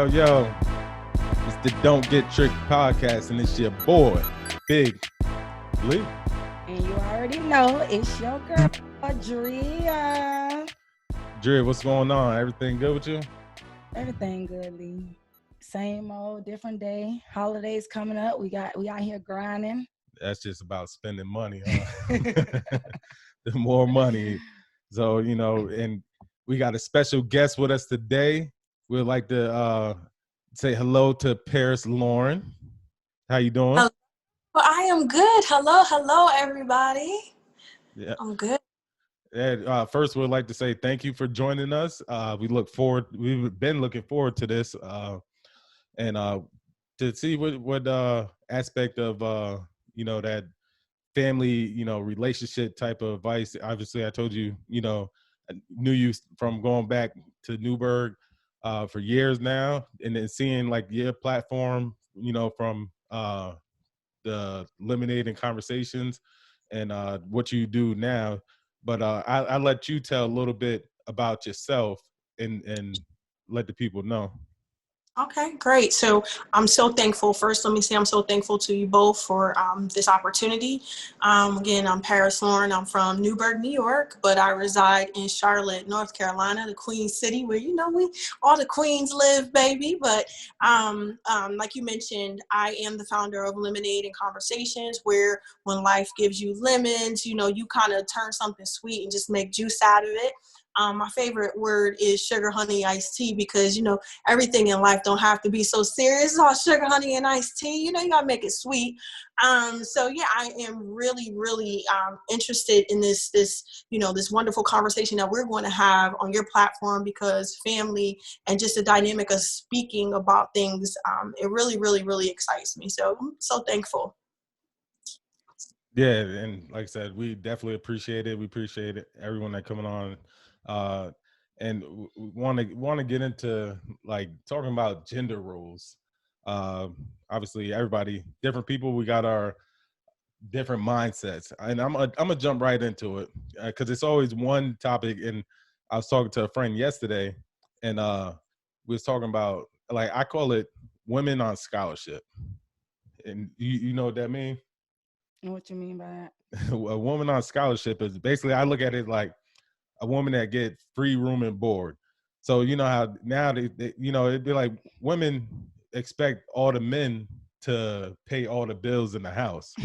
Yo. It's the Don't Get Tricked podcast, and it's your boy, Big Lee. And you already know, it's your girl, Drea. Drea, what's going on? Everything good with you? Everything good, Lee. Same old, different day. Holidays coming up. We out here grinding. That's just about spending money, huh? The more money. So, and we got a special guest with us today. We'd like to say hello to Paris Lauren. How you doing? Hello. Well, I am good. Hello, everybody. Yeah. I'm good. And first, we'd like to say thank you for joining us. We've been looking forward to this, and to see what aspect of that family relationship type of advice. Obviously, I told you, I knew you from going back to Newburgh for years now, and then seeing like your platform, from the Lemonade and Conversations and what you do now. But I let you tell a little bit about yourself and let the people know. Okay, great. So I'm so thankful. First, let me say I'm so thankful to you both for this opportunity. Again, I'm Paris Lauren. I'm from Newburgh, New York, but I reside in Charlotte, North Carolina, the Queen City, where we all the queens live, baby. But like you mentioned, I am the founder of Lemonade and Conversations, where when life gives you lemons, you kind of turn something sweet and just make juice out of it. My favorite word is sugar, honey, iced tea, because, everything in life don't have to be so serious. It's all sugar, honey, and iced tea. You got to make it sweet. So yeah, I am really, really interested in this wonderful conversation that we're going to have on your platform, because family and just the dynamic of speaking about things, it really, really, really excites me. So I'm so thankful. Yeah, and like I said, we definitely appreciate it. We appreciate it, everyone that coming on. And want to get into like talking about gender roles. Obviously, everybody, different people, we got our different mindsets, and I'm gonna jump right into it because it's always one topic. And I was talking to a friend yesterday, and we was talking about, like, I call it women on scholarship, and you know what that means? What you mean by that? A woman on scholarship is basically, I look at it like a woman that get free room and board. So you know how now they it'd be like women expect all the men to pay all the bills in the house.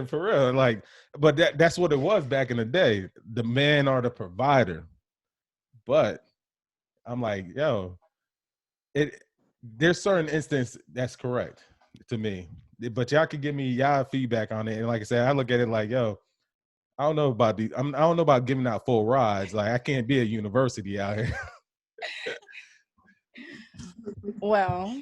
For real, like, but that's what it was back in the day. The man are the provider. But I'm like, yo, there's certain instance that's correct to me. But y'all could give me y'all feedback on it. And like I said, I look at it like, yo, I don't know about I don't know about giving out full rides. Like, I can't be a university out here. Well,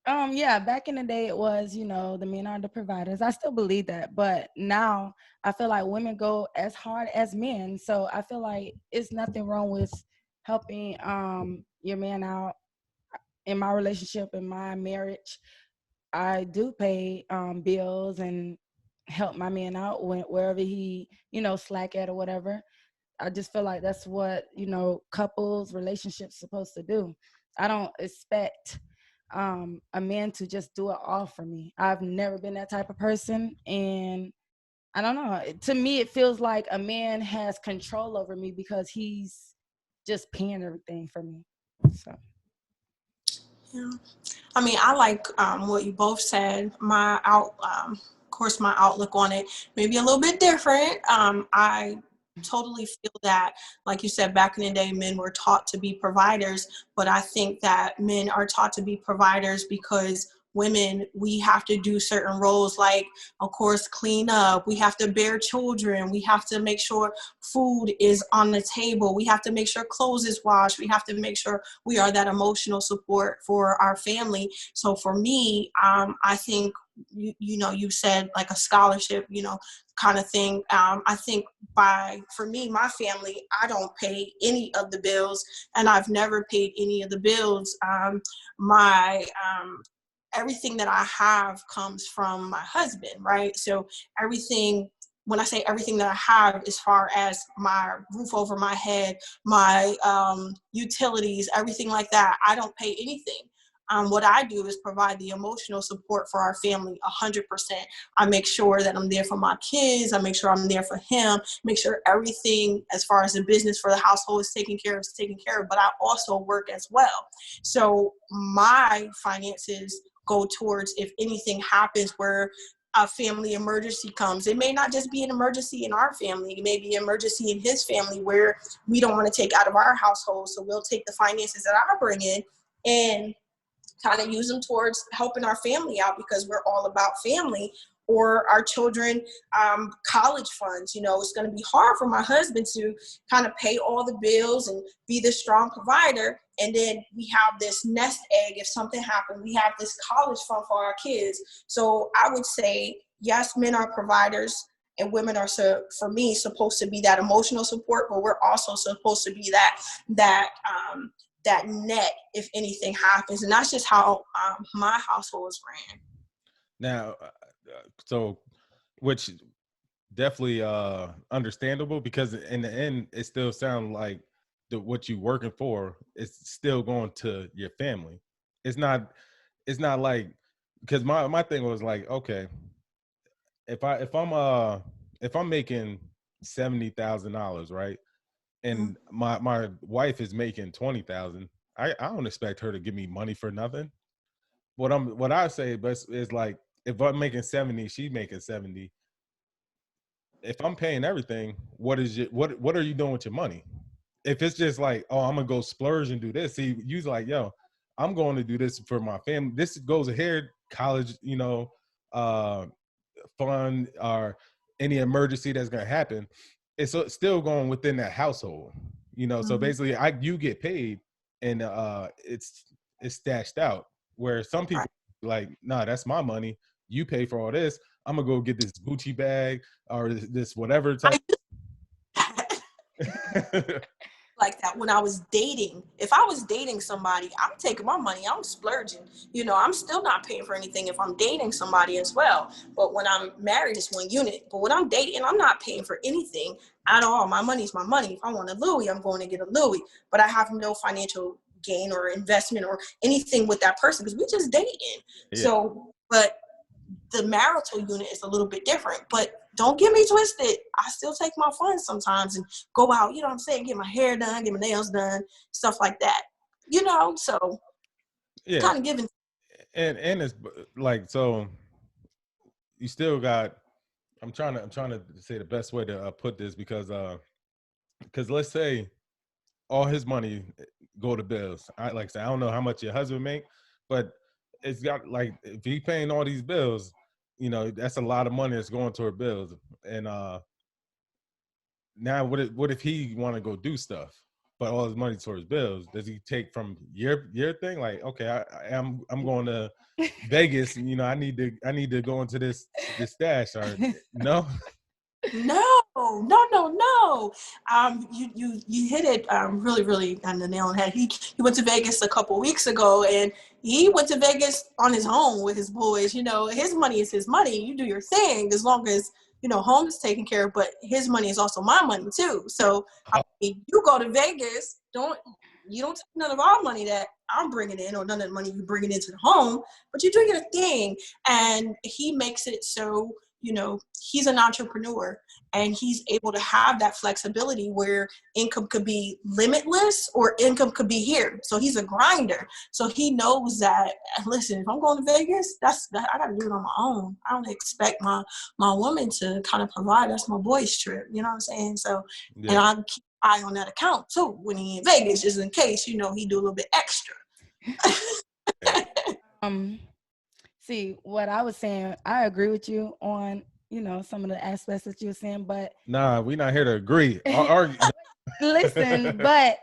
yeah, back in the day it was, the men are the providers. I still believe that, but now I feel like women go as hard as men. So I feel like it's nothing wrong with helping your man out. In my relationship, in my marriage, I do pay bills and help my man out wherever he, slack at or whatever. I just feel like that's what, couples, relationships supposed to do. I don't expect a man to just do it all for me. I've never been that type of person. And I don't know. To me, it feels like a man has control over me because he's just paying everything for me. So. Yeah. I mean, I like what you both said. Of course, my outlook on it may be a little bit different. I totally feel that, like you said, back in the day, men were taught to be providers, but I think that men are taught to be providers because women, we have to do certain roles, like, of course, clean up. We have to bear children. We have to make sure food is on the table. We have to make sure clothes is washed. We have to make sure we are that emotional support for our family. So for me, I think, you said like a scholarship, kind of thing. I think for me, my family, I don't pay any of the bills, and I've never paid any of the bills. Everything that I have comes from my husband, right? So everything when I say everything that I have, as far as my roof over my head, my utilities, everything like that, I don't pay anything. What I do is provide the emotional support for our family 100%. I make sure that I'm there for my kids. I make sure I'm there for him. Make sure everything as far as the business for the household is taken care of. But I also work as well. So my finances go towards if anything happens where a family emergency comes. It may not just be an emergency in our family. It may be an emergency in his family where we don't want to take out of our household. So we'll take the finances that I bring in and kind of use them towards helping our family out, because we're all about family, or our children college funds. It's going to be hard for my husband to kind of pay all the bills and be the strong provider, and then we have this nest egg. If something happened, we have this college fund for our kids. So I would say, yes, men are providers and women are, for me, supposed to be that emotional support, but we're also supposed to be that net if anything happens. And that's just how my household is ran. Now, so, which definitely understandable, because in the end, it still sounds like what you working for is still going to your family. It's not like, because my thing was like, okay, if I'm making $70,000, right? And my wife is making 20,000, I don't expect her to give me money for nothing. What I say best is, like, if I'm making 70, she's making 70. If I'm paying everything, what are you doing with your money? If it's just like, oh, I'm gonna go splurge and do this, see, you's like, yo, I'm going to do this for my family. This goes ahead, college, uh, fund, or any emergency that's gonna happen. It's still going within that household, So basically, you get paid, and it's stashed out. Where some people like, nah, that's my money. You pay for all this. I'm gonna go get this Gucci bag or this whatever type. Like that when I was dating. If I was dating somebody, I'm taking my money, I'm splurging. I'm still not paying for anything if I'm dating somebody as well. But when I'm married, it's one unit. But when I'm dating, I'm not paying for anything at all. My money's my money. If I want a Louis, I'm going to get a Louis. But I have no financial gain or investment or anything with that person, because we just dating. Yeah. So, but the marital unit is a little bit different. But don't get me twisted. I still take my funds sometimes and go out, you know what I'm saying, get my hair done, get my nails done, stuff like that. So yeah, kind of giving. And it's like, so you still got, I'm trying to say the best way to put this, because let's say all his money go to bills. I don't know how much your husband make, but it's got, like, if he paying all these bills, that's a lot of money that's going toward bills. And now what if he want to go do stuff, but all his money towards bills? Does he take from your thing? Like, okay, I'm going to Vegas, and I need to go into this stash, or no? No. You hit it really, really on the nail on the head. He went to Vegas a couple weeks ago, and he went to Vegas on his own with his boys. His money is his money. You do your thing as long as home is taken care of. But his money is also my money too. So you go to Vegas, you don't take none of our money that I'm bringing in, or none of the money you bringing into the home. But you do your thing, and he makes it so. He's an entrepreneur, and he's able to have that flexibility where income could be limitless or income could be here. So he's a grinder. So he knows that, listen, if I'm going to Vegas, I got to do it on my own. I don't expect my woman to kind of provide. That's my boy's trip. You know what I'm saying? So, yeah. And I keep an eye on that account too when he's in Vegas, just in case, he do a little bit extra. See, what I was saying, I agree with you on, some of the aspects that you were saying, but nah, we're not here to agree. Listen, but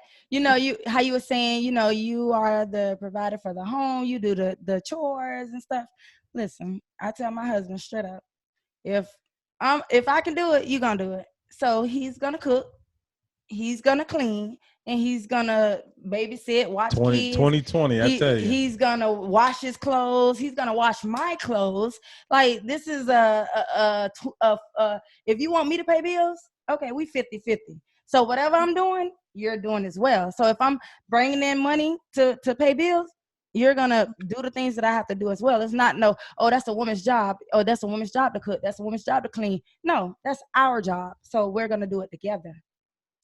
how you were saying, you are the provider for the home, you do the chores and stuff. Listen, I tell my husband straight up, if I can do it, you're gonna do it. So he's gonna cook. he's gonna clean, and he's gonna babysit, watch kids. 2020, I tell you. He's gonna wash his clothes. He's gonna wash my clothes. Like, this is if you want me to pay bills, okay, we 50-50. So whatever I'm doing, you're doing as well. So if I'm bringing in money to pay bills, you're gonna do the things that I have to do as well. It's not no, oh, that's a woman's job. Oh, that's a woman's job to cook. That's a woman's job to clean. No, that's our job. So we're gonna do it together.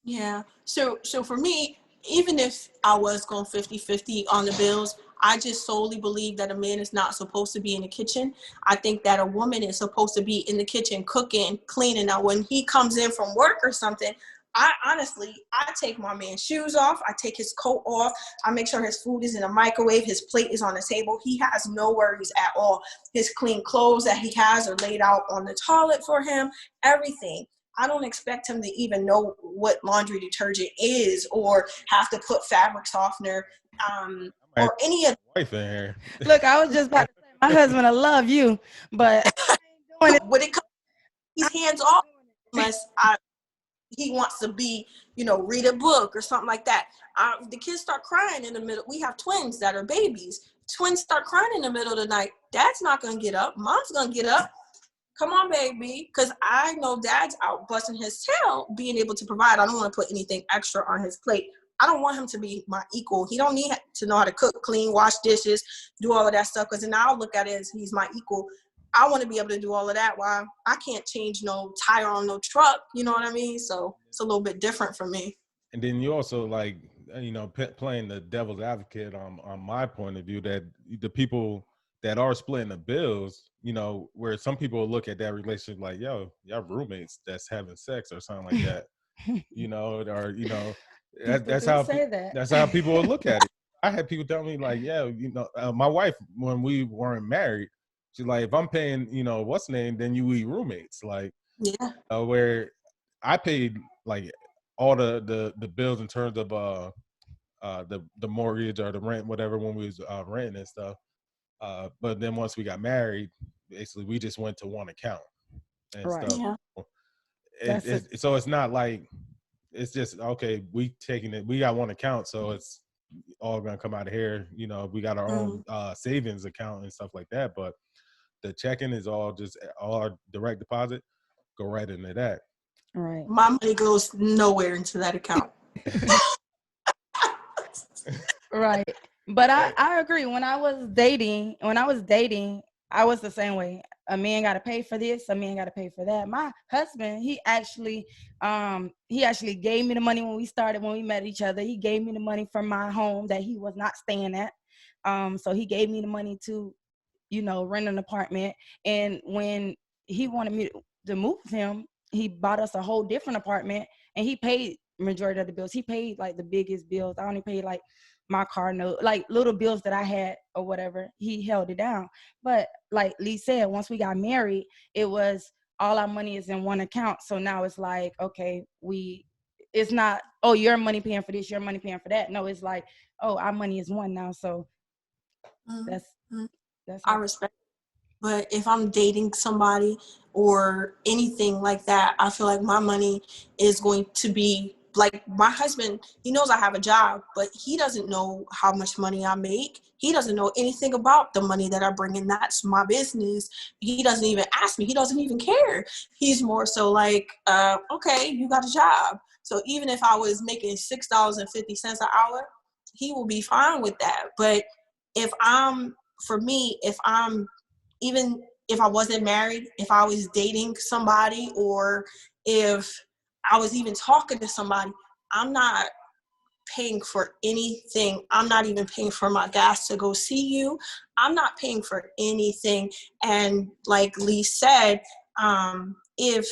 Yeah. So for me, even if I was going 50-50 on the bills, I just solely believe that a man is not supposed to be in the kitchen. I think that a woman is supposed to be in the kitchen cooking, cleaning. Now, when he comes in from work or something, I take my man's shoes off. I take his coat off. I make sure his food is in a microwave. His plate is on the table. He has no worries at all. His clean clothes that he has are laid out on the toilet for him, everything. I don't expect him to even know what laundry detergent is or have to put fabric softener or any of wife in here. Look, I was just about to say, my husband, I love you, but when it comes, he's hands off unless he wants to be, read a book or something like that. The kids start crying in the middle. We have twins that are babies. Twins start crying in the middle of the night. Dad's not going to get up. Mom's going to get up. Come on, baby. Because I know dad's out busting his tail, being able to provide. I don't want to put anything extra on his plate. I don't want him to be my equal. He don't need to know how to cook, clean, wash dishes, do all of that stuff. Because then I'll look at it as he's my equal. I want to be able to do all of that while I can't change no tire on no truck. You know what I mean? So it's a little bit different for me. And then you also, like, playing the devil's advocate on my point of view, that the people that are splitting the bills, where some people look at that relationship like, yo, y'all roommates that's having sex or something like that, that's how people will look at it. I had people tell me like, yeah, my wife, when we weren't married, she's like, if I'm paying, what's the name, then you eat roommates. Like, yeah, where I paid like all the bills in terms of the mortgage or the rent, whatever, when we was renting and stuff. But then once we got married, basically we just went to one account and right. stuff. Yeah. So it's not like, it's just, okay, we got one account, so it's all gonna come out of here. We got our own savings account and stuff like that, but the checking is all our direct deposit, go right into that. Right. My money goes nowhere into that account. Right. But I agree. When I was dating, I was the same way. A man got to pay for this. A man got to pay for that. My husband, he actually gave me the money when we met each other. He gave me the money from my home that he was not staying at. So he gave me the money to, rent an apartment. And when he wanted me to move with him, he bought us a whole different apartment, and he paid majority of the bills. He paid like the biggest bills. I only paid like my car note, like little bills that I had or whatever. He held it down. But like Lee said, once we got married, it was all our money is in one account. So now it's like, okay, it's not, oh, your money paying for this, your money paying for that. No, it's like, oh, our money is one now. So that's I respect. But if I'm dating somebody or anything like that, I feel like my money is going to be like, my husband, he knows I have a job, but he doesn't know how much money I make. He doesn't know anything about the money that I bring in. That's my business. He doesn't even ask me. He doesn't even care. He's more so like, okay, you got a job. So even if I was making $6.50 an hour, he will be fine with that. But even if I wasn't married, if I was dating somebody, or if I was even talking to somebody, I'm not paying for anything. I'm not even paying for my gas to go see you. I'm not paying for anything. And like Lee said, if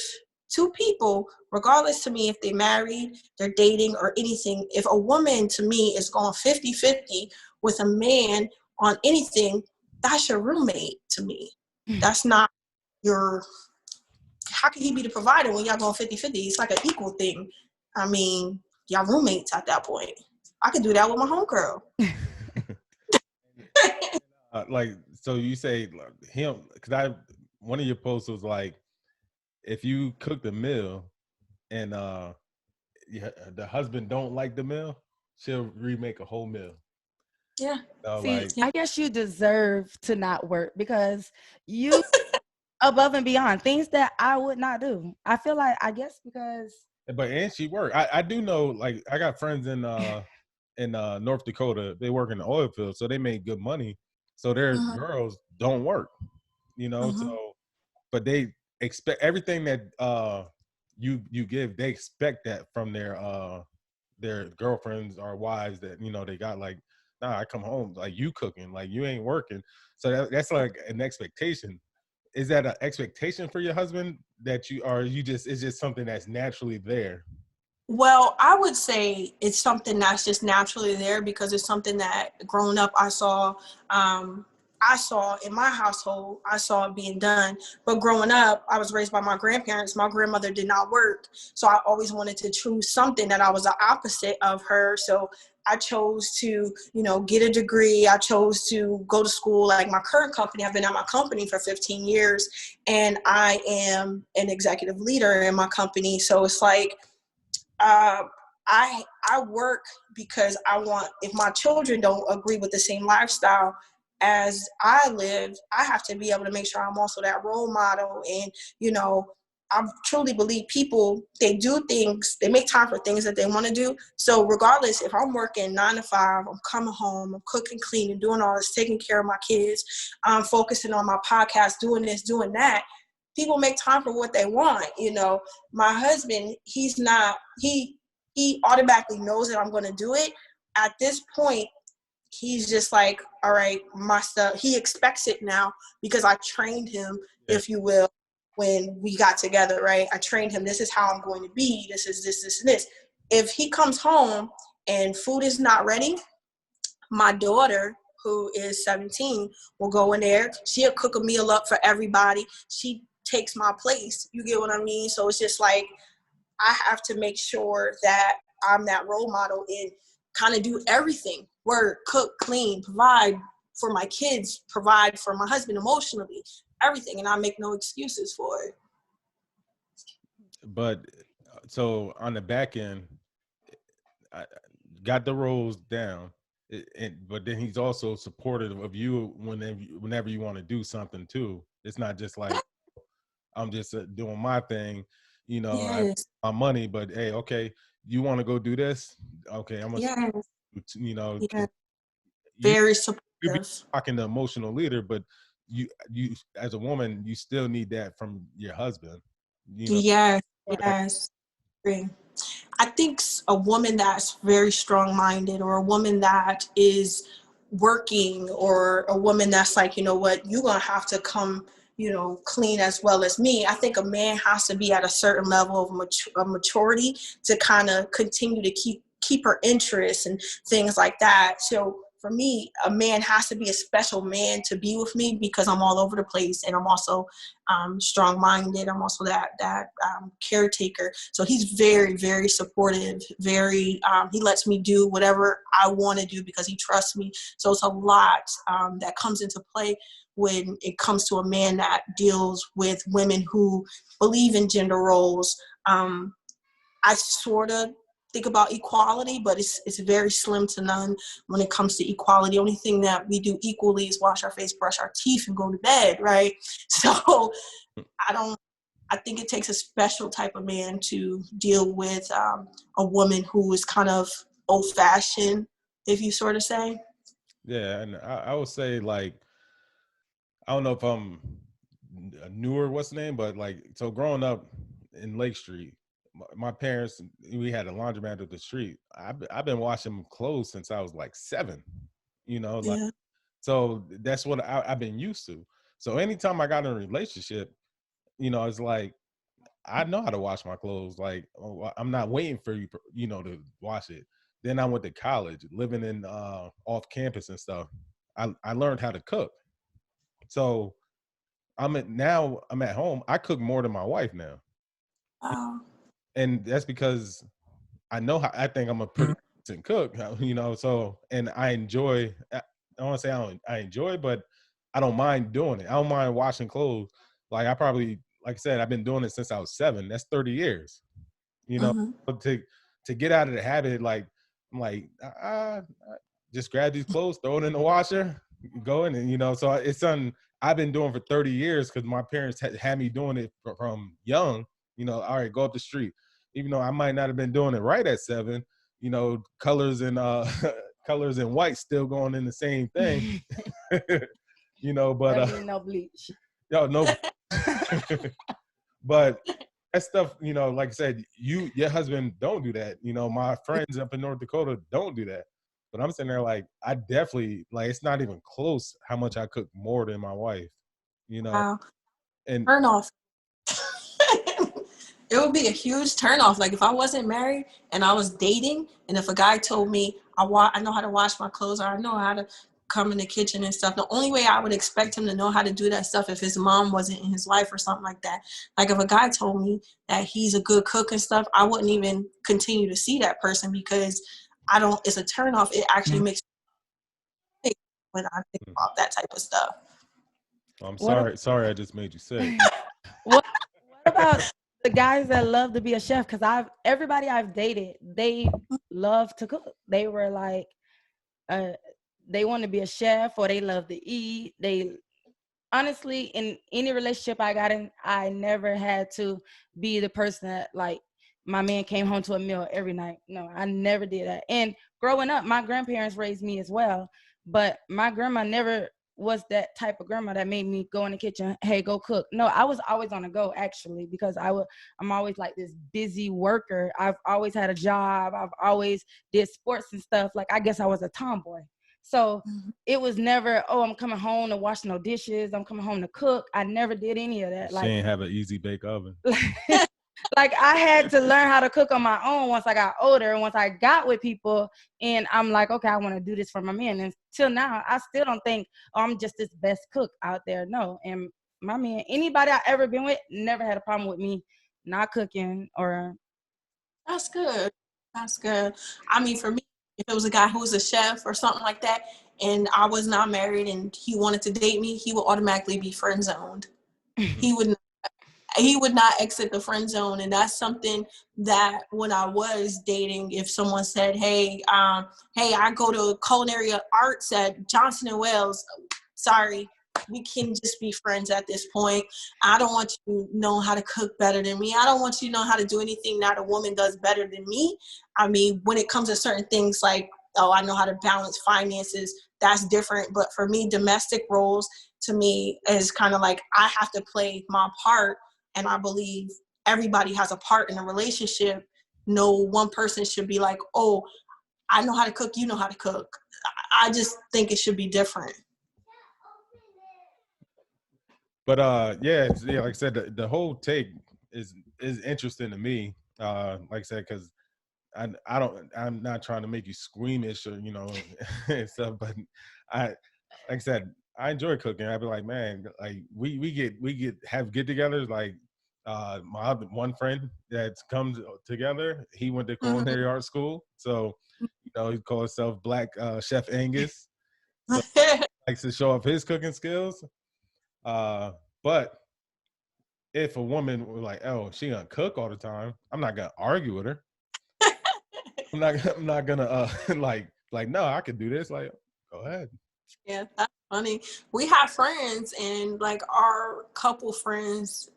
two people, regardless to me, if they're married, they're dating or anything, if a woman to me is going 50-50 with a man on anything, that's your roommate to me. That's not how can he be the provider when y'all going 50-50? It's like an equal thing. I mean, y'all roommates at that point. I could do that with my homegirl. Like, so you say him, because one of your posts was like, if you cooked a meal and the husband don't like the meal, she'll remake a whole meal. Yeah. So See, like, I guess you deserve to not work because you above and beyond things that I would not do. I feel like I guess because and she work. I do know, like, I got friends in North Dakota. They work in the oil field, so they make good money. So their Mhm. girls don't work, you know. Mhm. So, but they expect everything that you give. They expect that from their girlfriends or wives that they got. Like, nah, I come home like you cooking, like you ain't working. So that's like an expectation. Is that an expectation for your husband that you just it's just something that's naturally there? Well, I would say it's something that's just naturally there because it's something that growing up I saw in my household, I saw it being done. But growing up, I was raised by my grandparents. My grandmother did not work. So I always wanted to choose something that I was the opposite of her. So I chose to, get a degree. I chose to go to school. Like my current company, I've been at my company for 15 years and I am an executive leader in my company. So it's like, uh, I work because I want, if my children don't agree with the same lifestyle as I live, I have to be able to make sure I'm also that role model. And, I truly believe people, they do things, they make time for things that they want to do. So regardless, if I'm working 9 to 5, I'm coming home, I'm cooking, cleaning, doing all this, taking care of my kids, I'm focusing on my podcast, doing this, doing that. People make time for what they want. My husband, he automatically knows that I'm going to do it. At this point, he's just like, all right, my stuff. He expects it now because I trained him, if you will, when we got together, right? I trained him. This is how I'm going to be. This is this, and this. If he comes home and food is not ready, my daughter, who is 17, will go in there. She'll cook a meal up for everybody. She takes my place. You get what I mean? So it's just like, I have to make sure that I'm that role model and kind of do everything. Work, cook, clean, provide for my kids, provide for my husband emotionally, everything. And I make no excuses for it. But so on the back end, I got the roles down, but then he's also supportive of you whenever you want to do something too. It's not just like I'm just doing my thing, I have Yes. my money, but hey, okay, you want to go do this? Okay, I'm gonna, Yes. Yes. you Very you be supportive. talking the emotional leader, but you as a woman, you still need that from your husband, you know. Yes. Yes. I think a woman that's very strong-minded, or a woman that is working, or a woman that's like, you know what, you're going to have to come, clean as well as me. I think a man has to be at a certain level of maturity to kind of continue to keep her interest and things like that. So for me, a man has to be a special man to be with me because I'm all over the place, and I'm also strong-minded. I'm also that caretaker. So he's very, very supportive. He lets me do whatever I want to do because he trusts me. So it's a lot that comes into play when it comes to a man that deals with women who believe in gender roles. I sort of think about equality, but it's very slim to none when it comes to equality. The only thing that we do equally is wash our face, brush our teeth, and go to bed, right? So I think it takes a special type of man to deal with a woman who is kind of old-fashioned, if you sort of say. Yeah, and I would say, like, I don't know if I'm newer, what's the name, but like, so growing up in Lake Street, my parents, we had a laundromat at the street. I've been washing clothes since I was like 7, like, Yeah. so that's what I've been used to. So anytime I got in a relationship, it's like, I know how to wash my clothes. Like, I'm not waiting for you, to wash it. Then I went to college, living in off campus and stuff. I learned how to cook. So now I'm at home. I cook more than my wife now, Wow. and that's because I know how. I think I'm a pretty decent cook, So, and I enjoy. I don't want to say I enjoy, but I don't mind doing it. I don't mind washing clothes. Like, like I said, I've been doing it since I was 7. That's 30 years. You know, Mm-hmm. to to get out of the habit, like I'm like, just grab these clothes, throw it in the washer, go in, and so it's something I've been doing for 30 years because my parents had me doing it from young. All right, go up the street, even though I might not have been doing it right at 7. Colors and colors and white still going in the same thing. But That mean no bleach. no. But that stuff, like I said, your husband don't do that. My friends up in North Dakota don't do that. But I'm sitting there like, I definitely, like, it's not even close how much I cook more than my wife, Wow. And Turn off. It would be a huge turnoff. Like if I wasn't married and I was dating, and if a guy told me I know how to wash my clothes, or I know how to come in the kitchen and stuff, the only way I would expect him to know how to do that stuff if his mom wasn't in his life or something like that. Like if a guy told me that he's a good cook and stuff, I wouldn't even continue to see that person because it's a turnoff. It actually makes me sick when I think about that type of stuff. I'm sorry I just made you sick. What about the guys that love to be a chef? Because everybody I've dated, they love to cook. They were like, they want to be a chef, or they love to eat. They honestly, in any relationship I got in, I never had to be the person that like my man came home to a meal every night. No, I never did that. And growing up, my grandparents raised me as well, but my grandma never was that type of grandma that made me go in the kitchen, hey, go cook. No, I was always on the go actually, because I'm always like this busy worker. I've always had a job. I've always did sports and stuff. Like I guess I was a tomboy. So it was never, oh, I'm coming home to wash no dishes, I'm coming home to cook. I never did any of that. She ain't have an easy bake oven. Like I had to learn how to cook on my own once I got older, and once I got with people, and I'm like, okay, I want to do this for my man. And till now, I still don't think, oh, I'm just this best cook out there. No. And my man, anybody I ever been with, never had a problem with me not cooking or. That's good. That's good. I mean, for me, if it was a guy who was a chef or something like that, and I was not married and he wanted to date me, he would automatically be friend zoned. He would not exit the friend zone. And that's something that when I was dating, if someone said, hey, I go to culinary arts at Johnson and Wales, sorry, we can just be friends at this point. I don't want you to know how to cook better than me. I don't want you to know how to do anything that a woman does better than me. I mean, when it comes to certain things like, oh, I know how to balance finances, that's different. But for me, domestic roles to me is kind of like I have to play my part. And I believe everybody has a part in a relationship. No one person should be like, oh, I know how to cook, you know how to cook. I just think it should be different. But yeah, like I said, the whole take is interesting to me. Like I said, because I'm not trying to make you squeamish or and stuff, but like I said, I enjoy cooking. I'd be like, man, like we get have get-togethers. Like my other one friend that comes together, he went to culinary art school, so he calls himself Black Chef Angus. So he likes to show off his cooking skills. But if a woman were like, oh, she gonna cook all the time, I'm not gonna argue with her. I'm not gonna like no, I could do this. Like, go ahead. Yeah, that's funny. We have friends, and like our couple friends,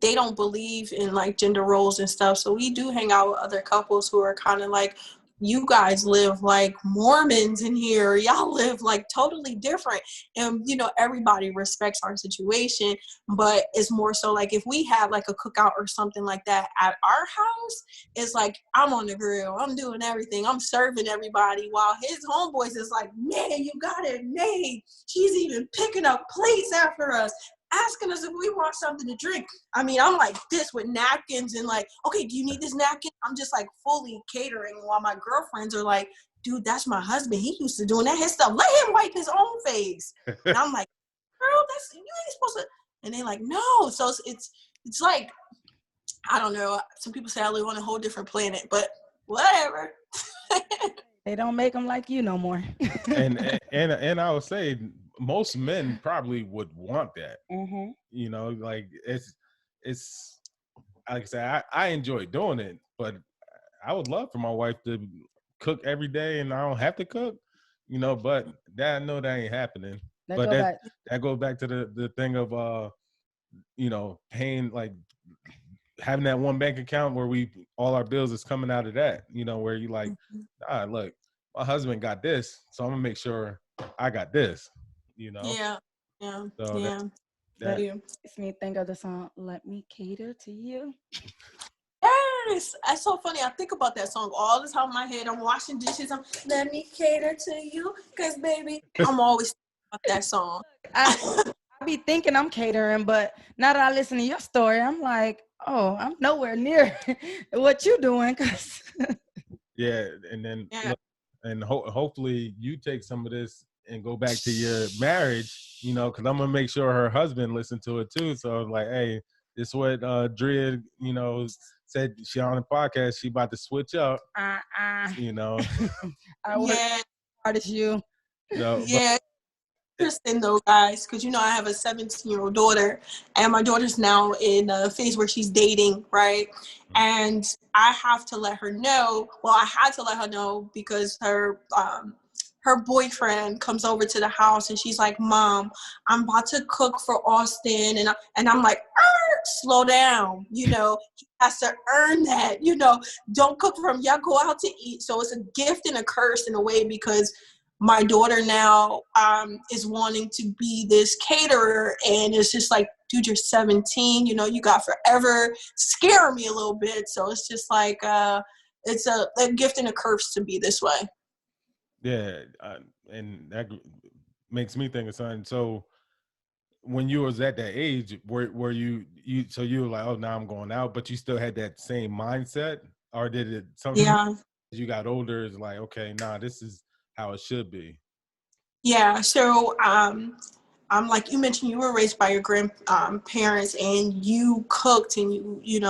they don't believe in like gender roles and stuff. So we do hang out with other couples who are kind of like, you guys live like Mormons in here. Y'all live like totally different. And, everybody respects our situation, but it's more so like if we have like a cookout or something like that at our house, it's like I'm on the grill. I'm doing everything. I'm serving everybody while his homeboys is like, man, you got it made. She's even picking up plates after us, asking us if we want something to drink. I mean, I'm like this with napkins and like, okay, do you need this napkin? I'm just like fully catering while my girlfriends are like, dude, that's my husband. He used to doing that his stuff. Let him wipe his own face. And I'm like, girl, you ain't supposed to. And they like, no. So it's like, I don't know. Some people say I live on a whole different planet, but whatever. They don't make them like you no more. and I would say most men probably would want that. Like it's like I said, I enjoy doing it, but I would love for my wife to cook every day and I don't have to cook, but that I know that ain't happening. But that goes back to the thing of paying, like having that one bank account where all our bills is coming out of that, where you like, look, my husband got this, so I'm gonna make sure I got this, Yeah. So that makes me think of the song "Let Me Cater to You." Yes, that's so funny. I think about that song all the time in my head. I'm washing dishes. Let me cater to you, cause baby, I'm always thinking about that song. I be thinking I'm catering, but now that I listen to your story, I'm like, oh, I'm nowhere near what you doing. Cause yeah, and then hopefully you take some of this and go back to your marriage, because I'm gonna make sure her husband listen to it too. So like, hey, this is what Drea, said she on the podcast. She about to switch up. I work hard as you. No, yeah. Interesting though, guys, because I have a 17-year-old daughter, and my daughter's now in a phase where she's dating, right? And I have to let her know. Well, I had to let her know because her boyfriend comes over to the house, and she's like, "Mom, I'm about to cook for Austin," and I'm like, "Slow down, he has to earn that, Don't cook for him. Y'all go out to eat." So it's a gift and a curse in a way, because my daughter now is wanting to be this caterer, and it's just like, dude, you're 17, you got forever. Scare me a little bit. So it's just like it's a gift and a curse to be this way. Yeah, and that makes me think of something. So when you was at that age, were you so you were like, oh, now I'm going out, but you still had that same mindset, or did it something? Yeah. As you got older, it's like, okay, nah, this is how it should be. Yeah. So like you mentioned, you were raised by your grandparents, and you cooked, and you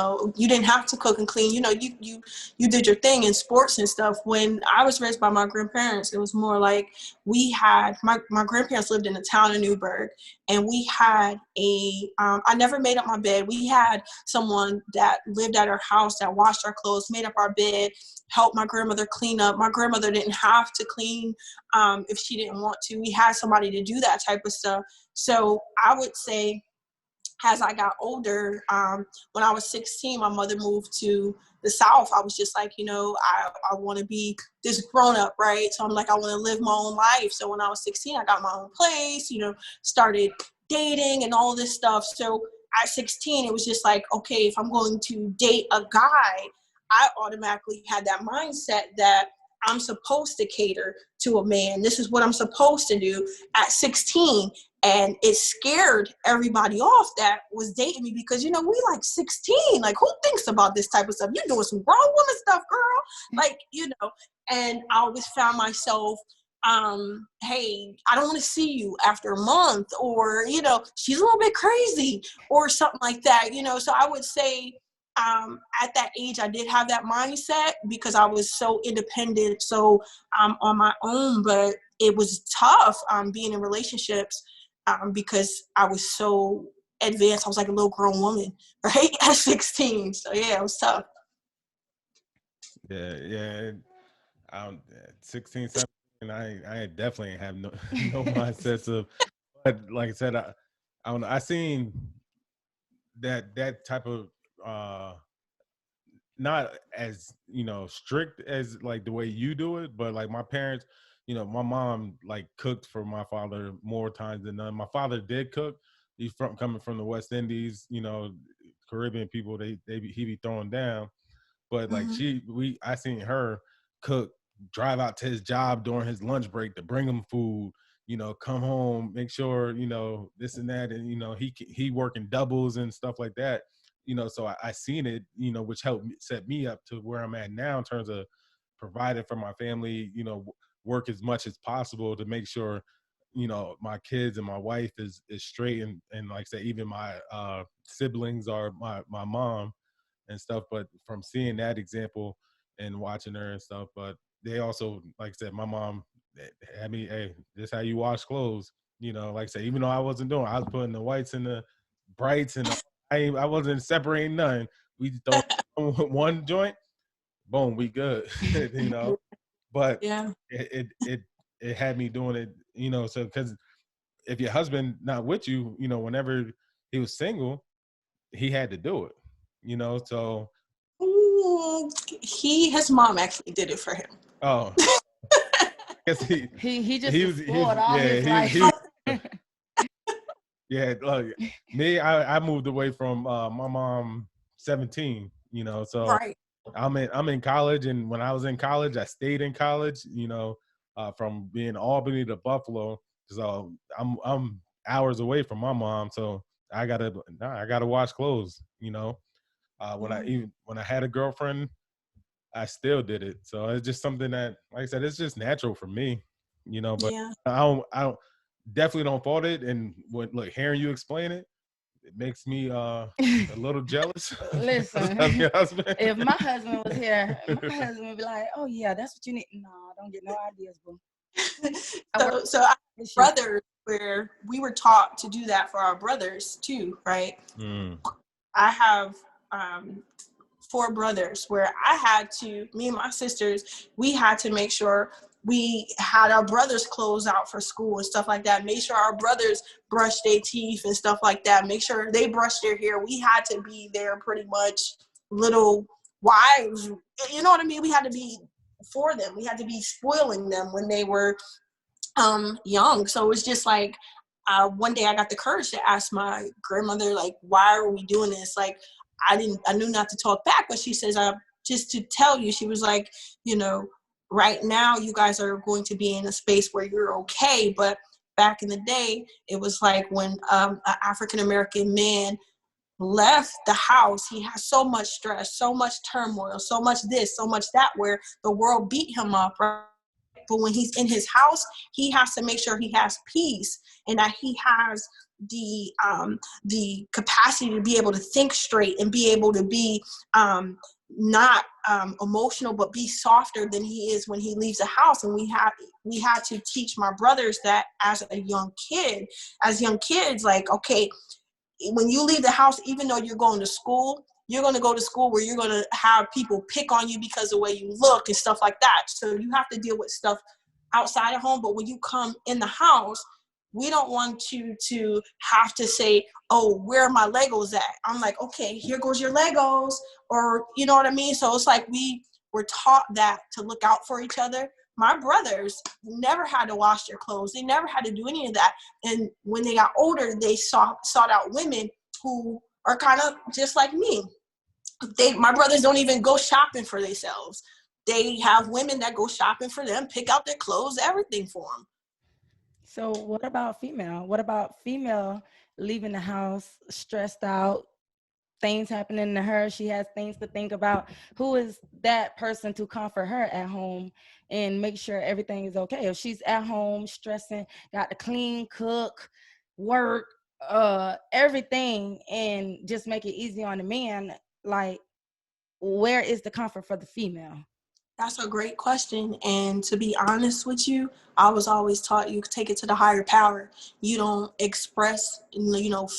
didn't have to cook and clean. You did your thing in sports and stuff. When I was raised by my grandparents, it was more like we had my grandparents lived in a town in Newburgh, and we had I never made up my bed. We had someone that lived at our house that washed our clothes, made up our bed, helped my grandmother clean up. My grandmother didn't have to clean if she didn't want to. We had somebody to do that type of stuff. So I would say, as I got older, when I was 16, my mother moved to the South. I was just like, I want to be this grown up, right? So I'm like, I want to live my own life. So when I was 16, I got my own place, started dating and all this stuff. So at 16, it was just like, okay, if I'm going to date a guy, I automatically had that mindset that I'm supposed to cater to a man. This is what I'm supposed to do at 16. And it scared everybody off that was dating me, because, we like 16. Like, who thinks about this type of stuff? You're doing some grown woman stuff, girl. Like, and I always found myself, hey, I don't want to see you after a month, or, she's a little bit crazy or something like that, So I would say, at that age, I did have that mindset because I was so independent, so on my own, but it was tough being in relationships because I was so advanced. I was like a little grown woman, right, at 16. So yeah, it was tough. Yeah. 16, 17, I definitely have no mindsets of, but like I said, I don't know. I seen that type of not as strict as like the way you do it, but like my parents, my mom like cooked for my father more times than none. My father did cook. He's coming from the West Indies, Caribbean people, he be throwing down. But like I seen her cook, drive out to his job during his lunch break to bring him food, come home, make sure, this and that. And, he working doubles and stuff like that, so I seen it, which helped set me up to where I'm at now in terms of providing for my family, work as much as possible to make sure, my kids and my wife is straight. And like I say, even my siblings or my mom and stuff. But from seeing that example and watching her and stuff, but they also, like I said, my mom had me, hey, this is how you wash clothes. Like I said, even though I wasn't doing, I was putting the whites and the brights, and I wasn't separating none. We throw one joint, boom, we good. You know, but Yeah. it had me doing it, you know, so because if your husband not with you, you know, whenever he was single, he had to do it, you know. So His mom actually did it for him. oh, I guess He just was he was spoiled all yeah his life. he was yeah. Look, me, I moved away from my mom 17, you know, so Right. I'm in college, and when I was in college, I stayed in college, you know, from being Albany to Buffalo. So I'm hours away from my mom, so I gotta wash clothes, you know. When I had a girlfriend, I still did it. So it's just something that, like I said, it's just natural for me, you know. But Yeah. I don't definitely don't fault it. And look, hearing you explain it, it makes me a little jealous. Listen, Of your husband. if my husband was here, my husband would be like, "Oh yeah, that's what you need." No, don't get no ideas, boo. So I have brothers where we were taught to do that for our brothers too, right? Mm. I have 4 brothers where me and my sisters, we had to make sure we had our brothers' clothes out for school and stuff like that. Make sure our brothers brushed their teeth and stuff like that. Make sure they brushed their hair. We had to be their pretty much little wives. You know what I mean? We had to be for them. We had to be spoiling them when they were young. So it was just like one day I got the courage to ask my grandmother, like, why are we doing this? Like, I knew not to talk back, but she says, just to tell you, she was like, you know, right now you guys are going to be in a space where you're okay. But back in the day, it was like when an African-American man left the house, he has so much stress, so much turmoil, so much this, so much that, where the world beat him up, right? But when he's in his house, he has to make sure he has peace and that he has the capacity to be able to think straight and be able to be not emotional, but be softer than he is when he leaves the house. And we had to teach my brothers that as young kids, like, okay, when you leave the house, even though you're going to school, you're going to go to school where you're going to have people pick on you because of the way you look and stuff like that. So you have to deal with stuff outside of home. But when you come in the house, we don't want you to have to say, oh, where are my Legos at? I'm like, okay, here goes your Legos. Or, you know what I mean? So it's like we were taught that to look out for each other. My brothers never had to wash their clothes. They never had to do any of that. And when they got older, they sought out women who are kind of just like me. My brothers don't even go shopping for themselves. They have women that go shopping for them, pick out their clothes, everything for them. So what about female? What about female leaving the house stressed out, things happening to her? She has things to think about. Who is that person to comfort her at home and make sure everything is okay? If she's at home stressing, got to clean, cook, work, everything, and just make it easy on the man, like, where is the comfort for the female? That's a great question. And to be honest with you, I was always taught you take it to the higher power. You don't express,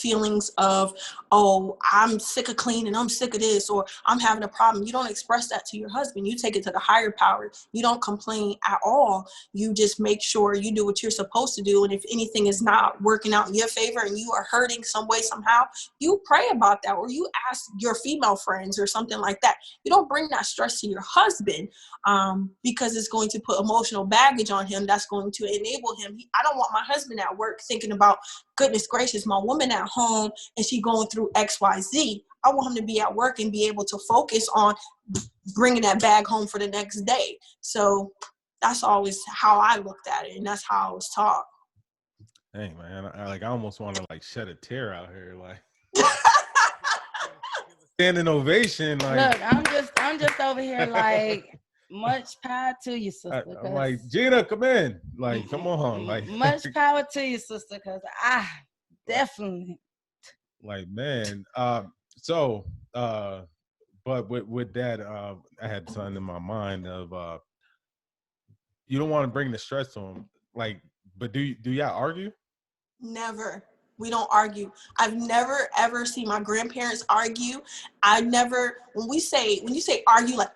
feelings of, oh, I'm sick of cleaning, I'm sick of this, or I'm having a problem. You don't express that to your husband. You take it to the higher power. You don't complain at all. You just make sure you do what you're supposed to do. And if anything is not working out in your favor and you are hurting some way, somehow, you pray about that, or you ask your female friends or something like that. You don't bring that stress to your husband. Because it's going to put emotional baggage on him that's going to enable him. I don't want my husband at work thinking about, goodness gracious, my woman at home and she going through XYZ. I want him to be at work and be able to focus on bringing that bag home for the next day. So that's always how I looked at it, and that's how I was taught. Hey man, I almost want to like shed a tear out here, like standing ovation. Like, Look, I'm just over here like, much power to you, sister. I'm like, Gina, come in. Like, come on. Like, much power to you, sister, because I definitely. Like, man. But with that, I had something in my mind of you don't want to bring the stress to him. Like, but do y'all argue? Never. We don't argue. I've never ever seen my grandparents argue. When you say argue, like,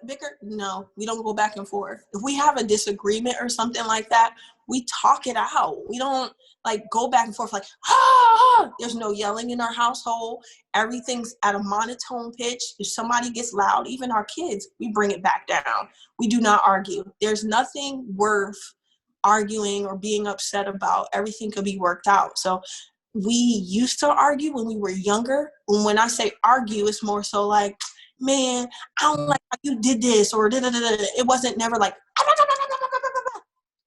bicker? No, we don't go back and forth. If we have a disagreement or something like that, we talk it out. We don't like go back and forth like, ah, there's no yelling in our household. Everything's at a monotone pitch. If somebody gets loud, even our kids, we bring it back down. We do not argue. There's nothing worth arguing or being upset about. Everything could be worked out. So we used to argue when we were younger. And when I say argue, it's more so like, man, I don't like how you did this, or da da da da. It wasn't never like,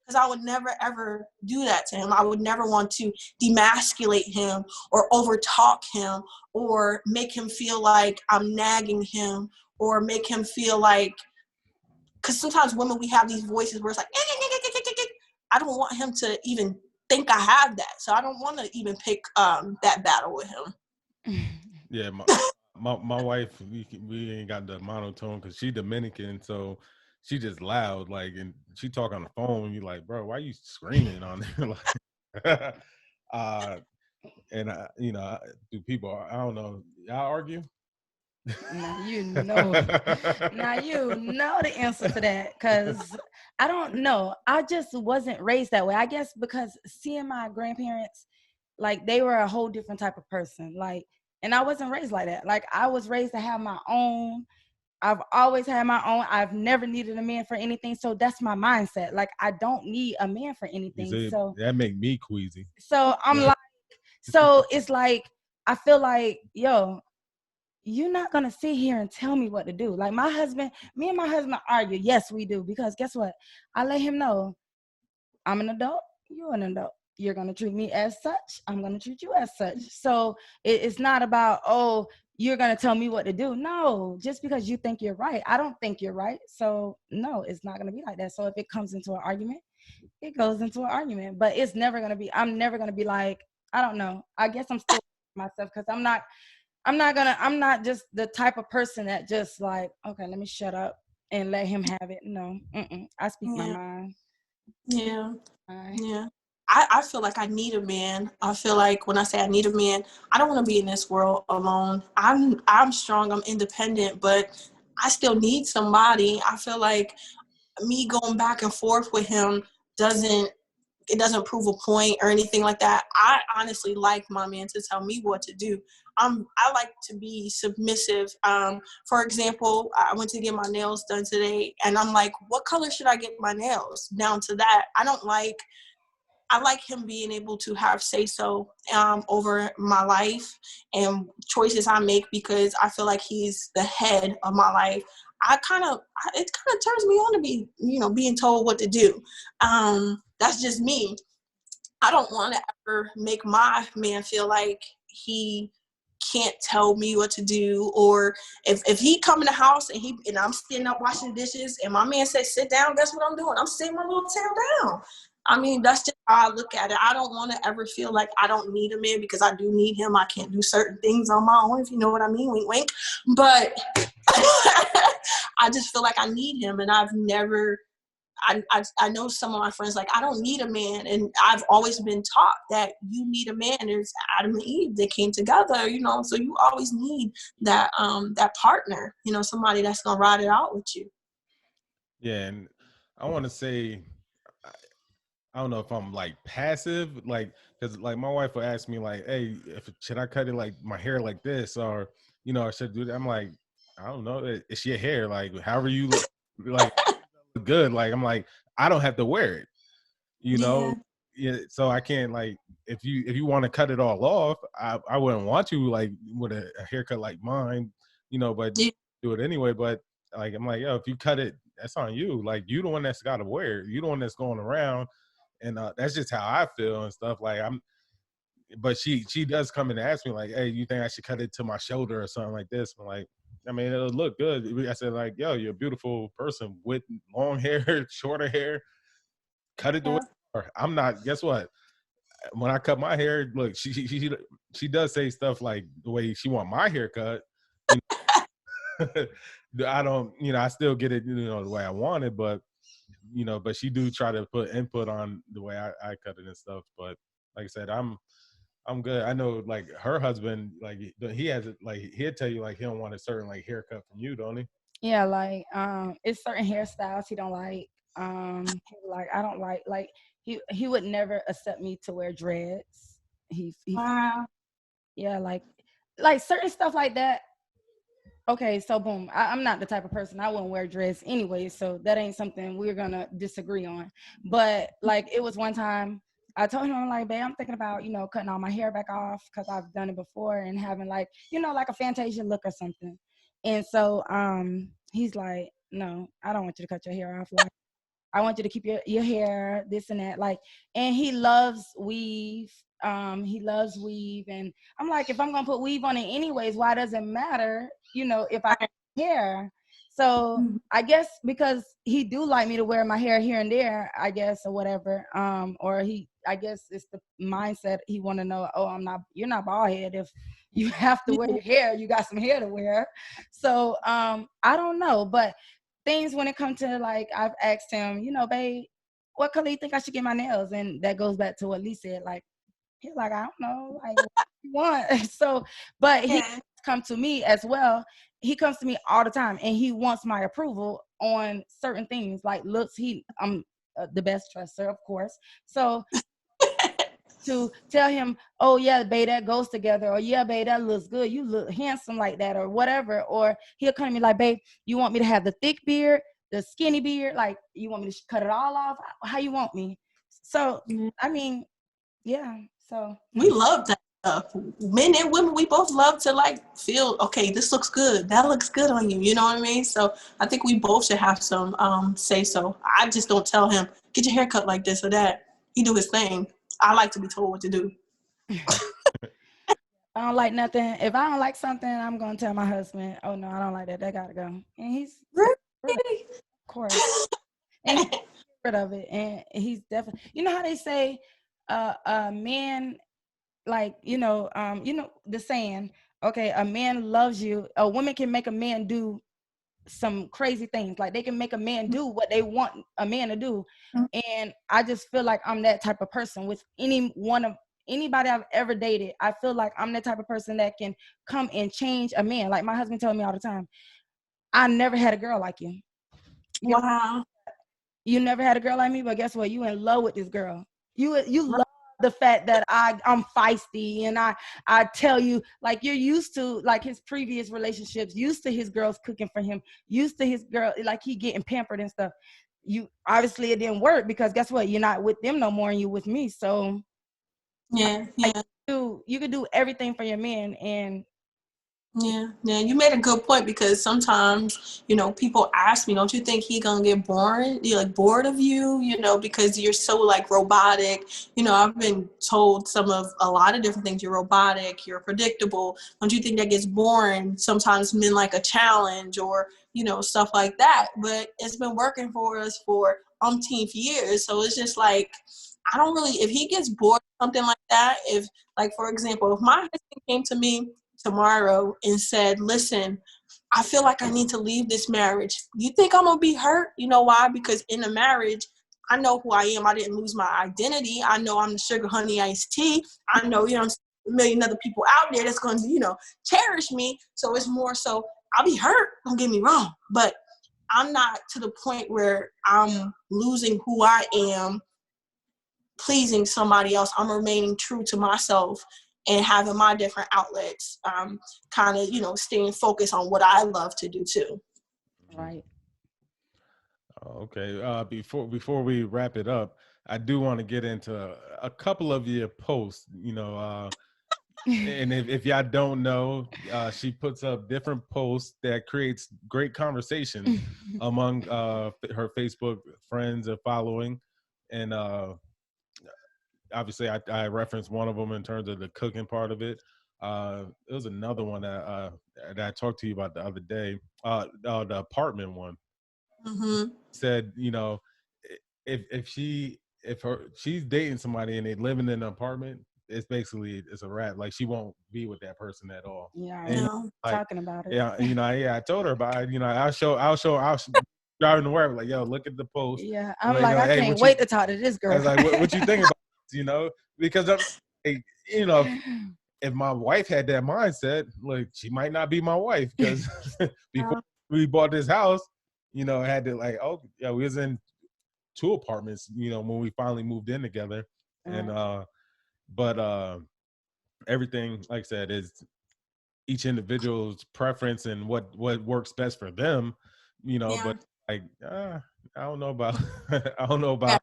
because I would never ever do that to him. I would never want to demasculate him or overtalk him or make him feel like I'm nagging him or make him feel like, because sometimes women, we have these voices where it's like, I don't want him to even think I have that. So I don't want to even pick that battle with him. Yeah, my wife, we ain't got the monotone because she Dominican, so she just loud, like, and she talk on the phone, and you like, bro, why you screaming on there? Like, and you know, do people? I don't know. Y'all argue? Now you know. Now you know the answer to that, because I don't know. I just wasn't raised that way. I guess because seeing my grandparents, like they were a whole different type of person. Like, and I wasn't raised like that. Like I was raised to have my own. I've always had my own. I've never needed a man for anything. So that's my mindset. Like I don't need a man for anything. See, So that make me queasy. so I'm like, so it's like I feel like, yo, you're not gonna sit here and tell me what to do. Like me and my husband argue. Yes, we do. Because guess what? I let him know I'm an adult, you're an adult. You're gonna treat me as such, I'm gonna treat you as such. So it's not about, oh, you're gonna tell me what to do. No, just because you think you're right, I don't think you're right. So no, it's not gonna be like that. So if it comes into an argument, it goes into an argument. But it's never gonna be, I'm never gonna be like, I don't know. I guess I'm still myself because I'm not just the type of person that just like, okay, let me shut up and let him have it. No, I speak my mind. Yeah. Right. Yeah. I feel like I need a man. I feel like when I say I need a man, I don't want to be in this world alone. I'm strong, I'm independent, but I still need somebody. I feel like me going back and forth with him doesn't prove a point or anything like that. I honestly like my man to tell me what to do. I like to be submissive. For example, I went to get my nails done today, and I'm like, what color should I get my nails? Down to that. I like him being able to have say-so over my life and choices I make, because I feel like he's the head of my life. It kind of turns me on to be, being told what to do. That's just me. I don't want to ever make my man feel like he can't tell me what to do, or if he come in the house and I'm sitting up washing dishes and my man says sit down, guess what I'm doing? I'm sitting my little tail down. I mean, that's just how I look at it. I don't want to ever feel like I don't need a man, because I do need him. I can't do certain things on my own, if you know what I mean, wink wink. But I just feel like I need him, and I know some of my friends like, I don't need a man, and I've always been taught that you need a man. There's Adam and Eve, they came together, so you always need that partner, somebody that's gonna ride it out with you. Yeah, and I want to say, I don't know if I'm like passive, like, because like my wife will ask me like, hey, should I cut it like my hair like this, or I should do that. I'm like, I don't know, it's your hair, like however you look, like good. Like I'm like, I don't have to wear it, you know. Yeah. Yeah, so I can't, like, if you want to cut it all off, I wouldn't want you like with a haircut like mine, but Yeah. do it anyway. But like I'm like, yo, if you cut it, that's on you. Like you the one that's got to wear it. You the one that's going around, and that's just how I feel and stuff. Like but she does come and ask me like, hey, you think I should cut it to my shoulder or something like this? I'm like, I mean, it'll look good. I said like, yo, you're a beautiful person with long hair, shorter hair. Cut it the way. I'm not. Guess what? When I cut my hair, look, she does say stuff like the way she want my hair cut. I don't, I still get it, the way I want it, but but she do try to put input on the way I cut it and stuff. But like I said, I'm good. I know like her husband, like he has it, like he'll tell you like he don't want a certain like haircut from you, don't he? Yeah, like it's certain hairstyles he don't like. Like I don't like he would never accept me to wear dreads. He Wow. yeah, like certain stuff like that. Okay, so boom. I'm not the type of person I wouldn't wear dress anyway, so that ain't something we're gonna disagree on. But like it was one time I told him I'm like, babe, I'm thinking about cutting all my hair back off because I've done it before and having like like a Fantasia look or something. And so he's like, no, I don't want you to cut your hair off. Like I want you to keep your hair, this and that. Like, and he loves weave. He loves weave. And I'm like, if I'm gonna put weave on it anyways, why does it matter? If I hair. So I guess because he do like me to wear my hair here and there, I guess, or whatever. Or I guess it's the mindset he want to know. Oh, you're not bald head. If you have to wear hair, you got some hair to wear. So I don't know, but things when it comes to like I've asked him, babe, what color you think I should get my nails? And that goes back to what Lee said. Like he's like, I don't know, like what you want. So, but he come to me as well. He comes to me all the time, and he wants my approval on certain things, like looks. I'm the best dresser, of course. So to tell him, oh yeah, babe, that goes together, or yeah, babe, that looks good, you look handsome like that, or whatever. Or he'll come to me like, babe, you want me to have the thick beard, the skinny beard, like you want me to cut it all off? How you want me? So I mean, yeah. So We love that stuff. Men and women, we both love to like feel, okay, this looks good. That looks good on you. You know what I mean? So I think we both should have some say so. I just don't tell him, get your hair cut like this or that. He do his thing. I like to be told what to do. I don't like nothing. If I don't like something, I'm gonna tell my husband, oh no, I don't like that. That gotta go. And he's Really? of course. And he's rid of it. And he's definitely how they say a man, like the saying, okay, a man loves you, a woman can make a man do some crazy things, like they can make a man do what they want a man to do. And I just feel like I'm that type of person with anybody I've ever dated. I feel like I'm the type of person that can come and change a man. Like my husband told me all the time, I never had a girl like you. Wow. You never had a girl like me, but guess what? You in love with this girl. You love the fact that I'm feisty, and I tell you, like, you're used to like his previous relationships, used to his girls cooking for him, used to his girl, like he getting pampered and stuff. You obviously it didn't work because guess what? You're not with them no more, and you with me. So Yeah. like, you could do everything for your man, and Yeah, you made a good point because sometimes, people ask me, don't you think he gonna get boring? You're like bored of you, because you're so like robotic. I've been told a lot of different things. You're robotic, you're predictable. Don't you think that gets boring? Sometimes men like a challenge or, stuff like that. But it's been working for us for umpteenth years. So it's just like, I don't really, if he gets bored of something like that, if like, for example, if my husband came to me tomorrow and said, listen, I feel like I need to leave this marriage. You think I'm going to be hurt? You know why? Because in a marriage, I know who I am. I didn't lose my identity. I know I'm the sugar honey iced tea. I know, a million other people out there that's going to, cherish me. So it's more so I'll be hurt. Don't get me wrong. But I'm not to the point where I'm losing who I am, pleasing somebody else. I'm remaining true to myself and having my different outlets, kind of, staying focused on what I love to do too. right. Okay. Before we wrap it up, I do want to get into a couple of your posts. And if y'all don't know, she puts up different posts that creates great conversation among her Facebook friends and following. And obviously, I referenced one of them in terms of the cooking part of it. There was another one that I talked to you about the other day. The apartment one. Mm-hmm. Said, if she's dating somebody and they living in an apartment, it's a wrap. Like she won't be with that person at all. Yeah, And talking about it. Yeah, I told her about it. I'll show driving to work, like, yo, look at the post. Yeah, I'm like, I can't wait to talk to this girl. I was like, what you think about this, because I'm, if my wife had that mindset, like she might not be my wife because before we bought this house, you know, had to like, oh yeah, we was in 2 apartments, you know, when we finally moved in together. And but everything, like I said, is each individual's preference and what works best for them, you know. Yeah. But like, I don't know about I don't know Yeah.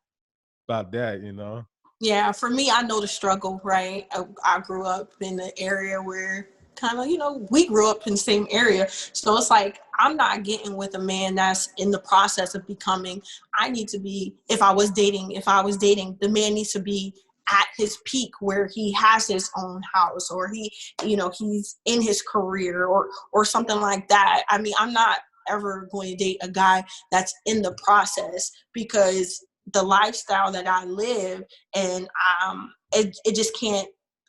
about that, you know. Yeah, for me, I know the struggle, right? I grew up in the area where kind of, you know, we grew up in the same area. So it's like, I'm not getting with a man that's in the process of becoming. I need to be, if I was dating, the man needs to be at his peak where he has his own house or he, you know, he's in his career or something like that. I mean, I'm not ever going to date a guy that's in the process because the lifestyle that I live and it just can't,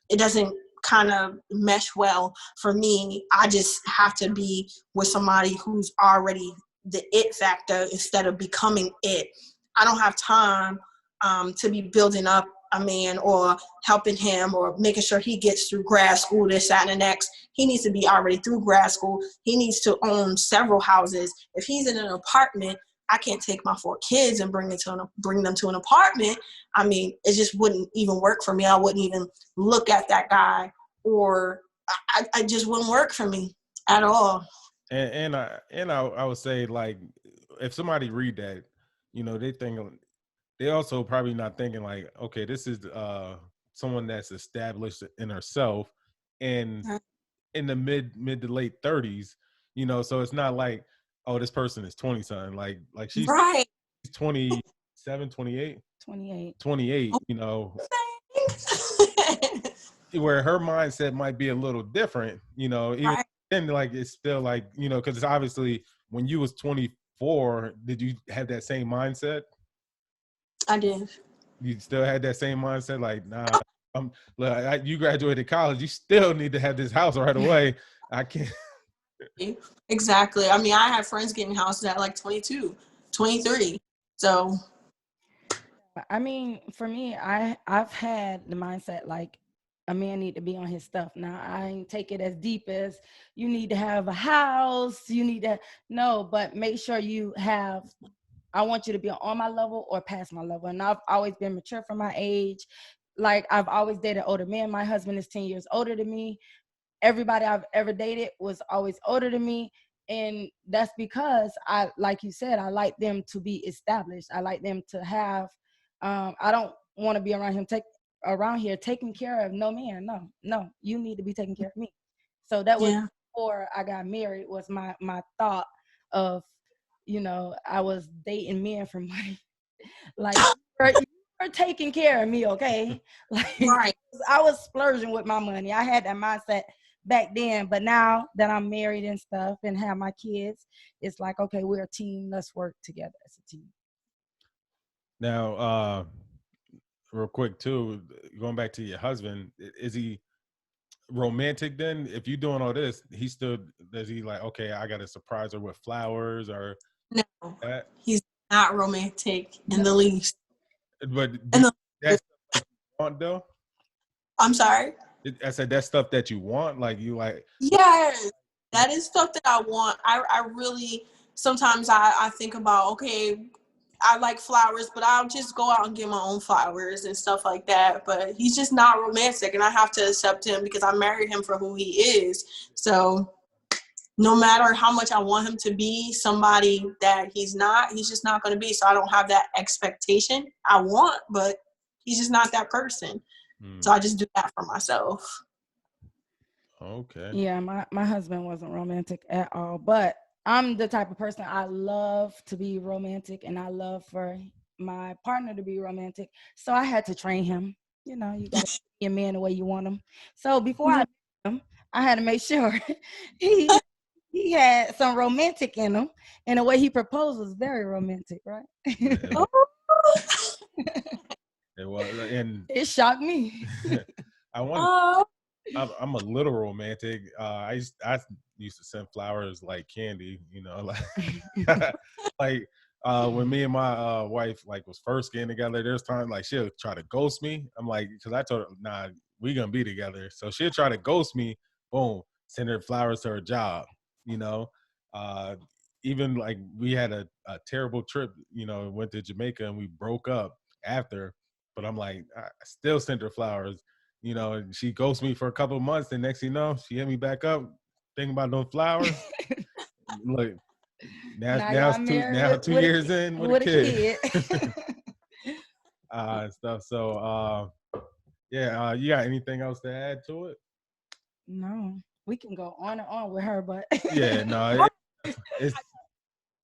it doesn't kind of mesh well for me. I just have to be with somebody who's already the it factor instead of becoming it. I don't have time to be building up a man or helping him or making sure he gets through grad school, this, that, and the next. He needs to be already through grad school. He needs to own several houses. If he's in an apartment, I can't take my 4 kids and bring them to an apartment. I mean, it just wouldn't even work for me. I wouldn't even look at that guy, or I just wouldn't work for me at all. And I would say, like, if somebody read that, you know, they also probably not thinking like, okay, this is someone that's established in herself and in the mid to late 30s, you know. So it's not like, oh, this person is 20 something, like she's Right. 27, 28, 28. 28, you know, where her mindset might be a little different, you know. Even Right. then, like, it's still like, you know, because obviously when you was 24, did you have that same mindset? I did. You still had that same mindset, like, nah, you graduated college, you still need to have this house right away. I can't. Exactly. I mean, I have friends getting houses at like 22, 23. So I mean, for me, I've had the mindset like a man need to be on his stuff. Now I ain't take it as deep as you need to have a house, you need to no, but make sure you have. I want you to be on my level or past my level, and I've always been mature for my age. Like I've always dated older men. My husband is 10 years older than me. Everybody I've ever dated was always older than me. And that's because I, like you said, I like them to be established. I like them to have, I don't want to be around here taking care of no man. No, you need to be taking care of me. So that was yeah. before I got married was my thought of, I was dating men for money. Like you're taking care of me, okay? Like Right. I was splurging with my money. I had that mindset back then, but now that I'm married and stuff and have my kids, it's like, okay, we're a team. Let's work together as a team. Now, real quick too, going back to your husband, is he romantic then? If you doing all this, does he like, okay, I got to surprise her with flowers or No, that? he's not romantic in No. the least. But In the, that's what you want though. I'm sorry. I said that's stuff that you want, like you like. Yes, that is stuff that I want. I really, sometimes I think about, okay, I like flowers, but I'll just go out and get my own flowers and stuff like that. But he's just not romantic, and I have to accept him because I married him for who he is. So no matter how much I want him to be somebody that he's just not going to be. So I don't have that expectation I want, but he's just not that person. So I just do that for myself. Okay. Yeah, my husband wasn't romantic at all, but I'm the type of person I love to be romantic and I love for my partner to be romantic. So I had to train him. You know, you got to be a man the way you want him. So before I met him, I had to make sure he he had some romantic in him, and the way he proposed was very romantic, right? Oh. It was, and It shocked me. I want. Oh. I'm a little romantic. I used to send flowers like candy, you know, like like when me and my wife like was first getting together. There's time like she'll try to ghost me. I'm like, because I told her, nah, we gonna be together. So she'll try to ghost me. Boom, send her flowers to her job. You know, even like we had a terrible trip, went to Jamaica and we broke up after, but I'm like, I still sent her flowers, and she ghosted me for a couple of months. And next thing you know, she hit me back up thinking about those flowers. Look, Now now y'all it's married two years in with a kid. And stuff. So yeah, you got anything else to add to it? No, we can go on and on with her, but yeah, no, it's.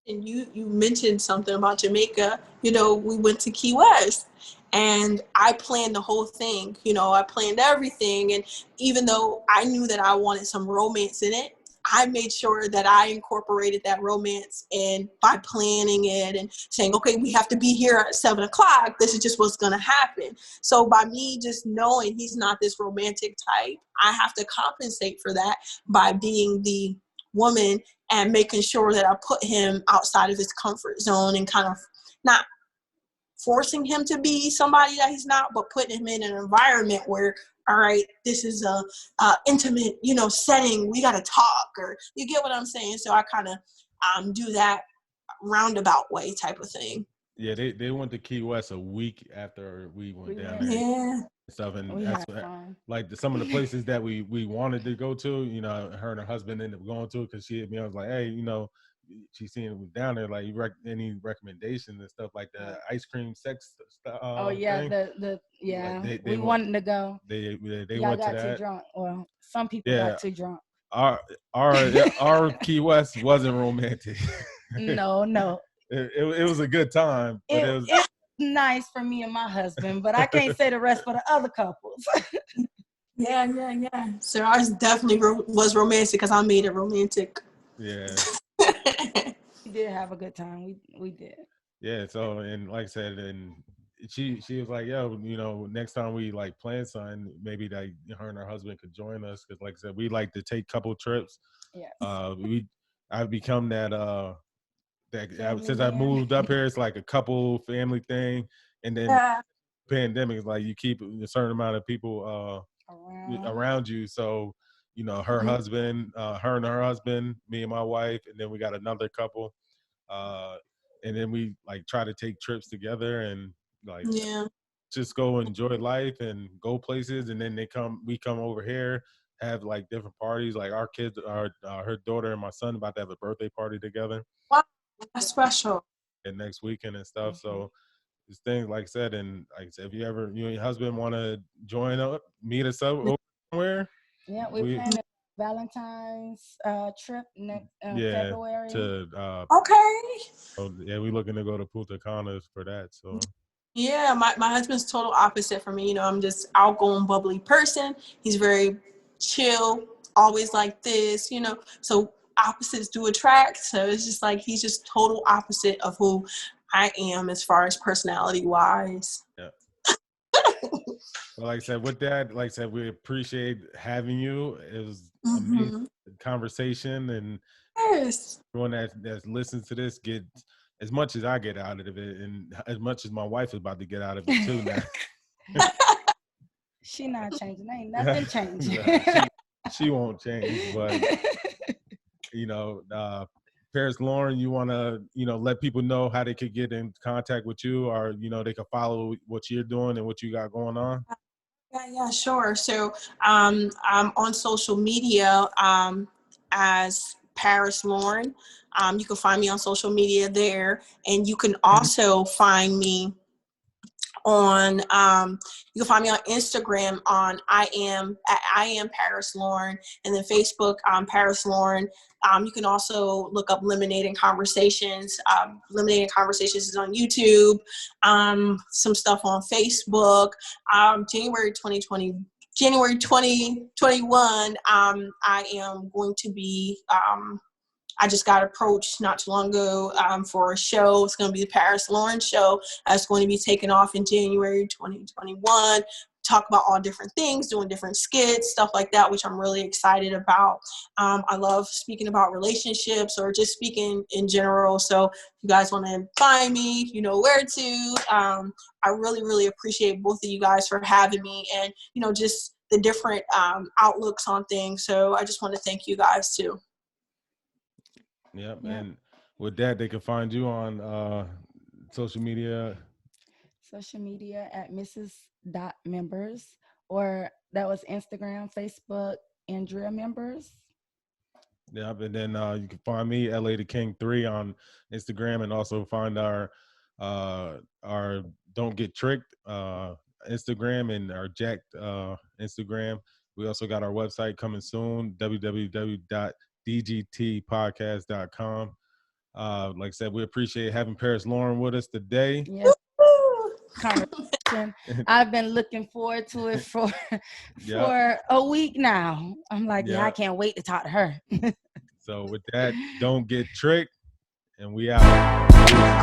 And you mentioned something about Jamaica. We went to Key West, and I planned the whole thing. I planned everything, and even though I knew that I wanted some romance in it, I made sure that I incorporated that romance and by planning it and saying, okay, we have to be here at 7:00. This is just what's going to happen. So by me just knowing he's not this romantic type, I have to compensate for that by being the woman and making sure that I put him outside of his comfort zone and kind of not forcing him to be somebody that he's not, but putting him in an environment where, all right, this is a intimate, setting. We got to talk, or you get what I'm saying? So I kind of do that roundabout way type of thing. Yeah, they went to Key West a week after we went down there. Yeah. Stuff, and we that's had fun. like some of the places that we wanted to go to. Her and her husband ended up going to because she hit me. I was like, hey, she seen it was down there. Like, any recommendations and stuff like the ice cream sex stuff. Oh yeah, thing. Like they we wanted to go. They Y'all went got to that. too drunk. Well, some people got too drunk. Our Key West wasn't romantic. No. It was a good time, but it was nice for me and my husband, but I can't say the rest for the other couples. Yeah. So I definitely was romantic because I made it romantic. Yeah. We did have a good time. We did. Yeah. So, and like I said, and she was like, yo, next time we like plan something, maybe like her and her husband could join us, because like I said, we like to take couple trips. Yeah. I've become that since I man. moved up here, it's like a couple family thing, and then pandemic is like you keep a certain amount of people around you. So her husband, her and her husband, me and my wife, and then we got another couple, and then we like try to take trips together and like just go enjoy life and go places. And then we come over here, have like different parties. Like our kids, her daughter and my son about to have a birthday party together. Wow, that's special. And next weekend and stuff. So it's things like I said, and like I said, if you and your husband want to join up, meet us up somewhere. Yeah, we plan a Valentine's trip next February. Okay. So yeah, we're looking to go to Punta Cana for that. So yeah, my husband's total opposite from me. I'm just outgoing, bubbly person. He's very chill, always like this, so opposites do attract. So it's just like he's just total opposite of who I am as far as personality wise. Yeah. Well, like I said, with that, like I said, we appreciate having you. It was amazing conversation, and everyone that listens to this get as much as I get out of it, and as much as my wife is about to get out of it too now. She not changing. Ain't nothing changing. she won't change, but Paris Lauren, you want to let people know how they could get in contact with you, or they can follow what you're doing and what you got going on? Yeah, sure. So I'm on social media as Paris Lauren. You can find me on social media there, and you can also find me on you can find me on Instagram on I am Paris Lauren, and then Facebook Paris Lauren. You can also look up Lemonade Conversations. Lemonade Conversations is on YouTube. Some stuff on Facebook. January 2021. I am going to be. I just got approached not too long ago for a show. It's going to be the Paris Lauren show. That's going to be taking off in January 2021. Talk about all different things, doing different skits, stuff like that, which I'm really excited about. I love speaking about relationships or just speaking in general. So if you guys want to find me, you know where to. I really, really appreciate both of you guys for having me and, just the different outlooks on things. So I just want to thank you guys too. Yep. And with that, they can find you on social media. Social media at Mrs. Members, or that was Instagram, Facebook, Andrea Members. Yeah, and then you can find me LA the King 3 on Instagram, and also find our Don't Get Tricked Instagram and our Jacked Instagram. We also got our website coming soon, www.dgtpodcast.com. Like I said, we appreciate having Paris Lauren with us today. Yes, conversation. I've been looking forward to it for a week now. I'm like, yeah, I can't wait to talk to her. So with that, don't get tricked, and we out.